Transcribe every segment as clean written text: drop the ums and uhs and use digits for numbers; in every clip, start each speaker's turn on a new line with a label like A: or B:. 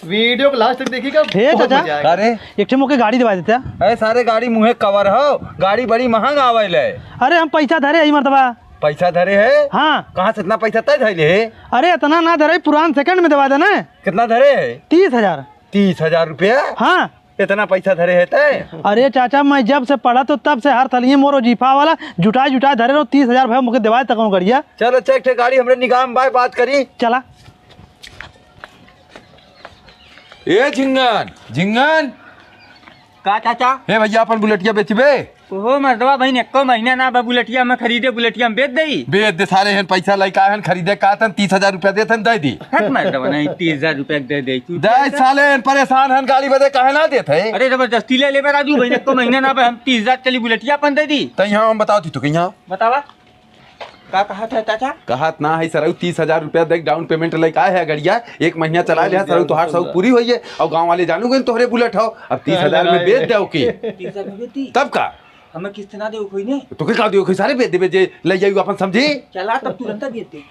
A: Video को last तक देखिएगा।
B: हे
A: बहुत
B: चाचा।
A: मजा आएगा।
C: अरे
B: एक ठे मोके गाड़ी दिवा देते।
C: अरे सारे गाड़ी मुहे कवर हो, गाड़ी बड़ी महंग आवेल है।
B: अरे हम पैसा धरे आई मर्तबा।
C: पैसा धरे है?
B: हाँ।
C: कहाँ से इतना पैसा तय धैले है?
B: अरे इतना ना धरे, पुरान सेकंड में दिवा देना।
C: कितना धरे है?
B: 30,000।
C: 30,000 रुपया?
B: हाँ।
C: इतना पैसा धरे है तय?
B: अरे चाचा मैं जब से पढ़ा तो तब से हर थलिए मोरो जीफा वाला जुटाई धरे रहो। 30,000 भाई मुझे दिवाए तक करिया।
C: चल अच्छा एक गाड़ी हमरे निगाह में भाई बात करी।
B: चला
C: ए झिंगन झिंगन
D: का चाचा?
C: हे भैया अपन बुलेटिया बेचबे?
D: ओहो मर्दवा बहन एको महीना ना बा बुलेटिया में खरीदे, बुलेटिया में बेच दई।
C: बेच दे सारे हन पैसा लइका हन खरीदे का तन 30,000 रुपया देथन दे दी।
D: हट मर्दवा नहीं 30,000 रुपया दे दे तू।
C: दे साले हन परेशान हन गाड़ी बदे काहे ना देत है?
D: अरे जबरदस्ती ले ले राजू बहन एको महीना ना बा हम 30,000 चली बुलेटिया अपन दे दी।
C: तई हम बताओ थी तो कहिया
D: बतावा का कहा था चाचा?
C: कहत ना है सर 30,000 रुपया देख डाउन पेमेंट लइका है गड़िया, एक महीना चला ले सर तो 800 पूरी हुई है और गांव वाले जानू गए तोहरे बुलेट हो। अब 30,000 में बेच दो की
D: 30,000 में बेच दी।
C: तब का
D: हमें किस्त ना दे कोई ने
C: तो के का दियो कोई सारे बेच देबे जे ले जाई अपन समझी।
D: चला तब तुरंत बेच दे।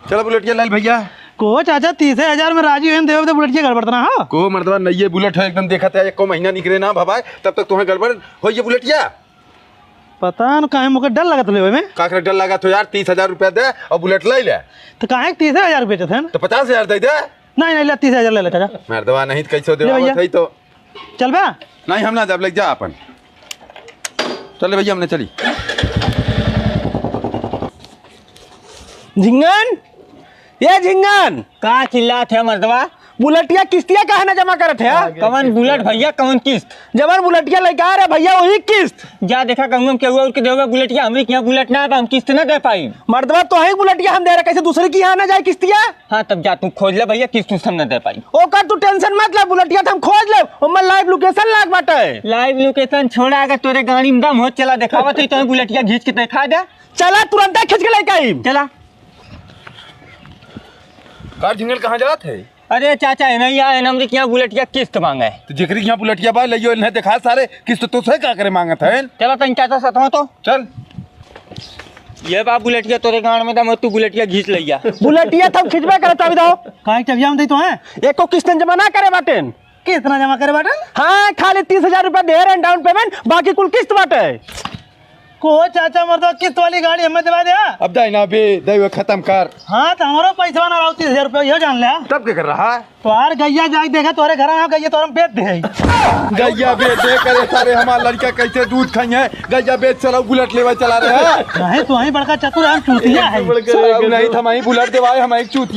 C: चलो बुलेटिया लाल भैया
B: को चाचा 30,000 में राजी हुए देव तो बुलेटिया गड़बड़तना हो
C: को मर्दवा नई बुलेट है एकदम देखत है एको महीना निकले ना भवाए तब तक तुम्हें गड़बड़ हो ये बुलेटिया।
B: पता न काहे मुझे डर लगत ले में
C: का डर लगा तो यार 30,000 रुपया दे और बुलेट ले ले
B: तो काहे 30,000 बेचे थे।
C: तो 50,000 दे दे।
B: नहीं नहीं ले 30,000 ले ले चाचा।
C: मर्दवा नहीं कैसे
B: ले भैया।
C: दे तो
B: चल बा
C: नहीं हम ना जब लग जा अपन चल भैया हमने चली।
E: झिंगन ये झिंगन
D: का चिल्लात है मर्दवा?
E: बुलेटिया किस्तिया काहे ना जमा करत है?
D: कवन बुलेट भैया कवन किस्त?
E: जबर बुलेटिया लेके आ रहे भैया वही किस्त।
D: जा देखा कहूँ के हुआ उनके देवे बुलेटिया हमरे के यहाँ बुलेट ना है हम किस्त ना दे पाई।
E: मर्दवा तो ही बुलेटिया हम दे रहे, कैसे दूसरे की यहाँ ना जाए किस्तिया?
D: हाँ तब जा तू खोज ले भैया किस्त हम ना दे पाई।
E: ओकर तू टेंशन मत ले, बुलेटिया तो हम खोज ले। ओमे लाइव लोकेशन लाग बाटे।
D: लाइव लोकेशन छोड़ा अगर तोरे गाड़ी में दम हो चला दिखावा तो बुलेटिया घींच के दिखा दे।
E: चला तुरंत खींच के लेके आई।
D: चला
C: कार झिंगल कहाँ जात है?
D: अरे चाचा है नहीं आए हमरे के यहाँ बुलेटिया किस्त मांगे।
C: तो जेकरी यहाँ बुलेटिया बा लइयो इन्हें देखा सारे किस्त तो से का करे मांगत है।
D: चलो तन चाचा सतवा तो
C: चल
D: ये बा बुलेटिया तोरे गाँव में दम तू बुलेटिया घींच लिया।
E: बुलेटिया तो हम खींचबे करत अभी दो।
B: काहे चबिया हम दे तो है
E: एको किस्त जमा ना करे बाटे।
B: कितना जमा करे बाटे?
E: हाँ खाली 30,000 रुपया दे रहे डाउन पेमेंट, बाकी कुल किस्त बाटे।
B: को चाचा मर्दवा किस्त वाली गाड़ी हमें दिवा दे।
C: अब दाई ना बे दे खत्म कर।
B: हाँ तो हमारा पैसा ना रहा 30,000 रुपया ये जान लिया।
C: तब क्या कर रहा है?
B: तो यार गैया जाके देखा तोरे घर में गैया तो हम बेच दे।
C: गैया बेच दे करे सारे हमारा लड़का कैसे दूध खाई है। गैया बेच चलो बुलेट लेवा चला रहे हैं।
B: नहीं तो वही बड़का चतुर हम चूतिया है।
C: नहीं हम बुलेट देवाए हम एक चूतिया।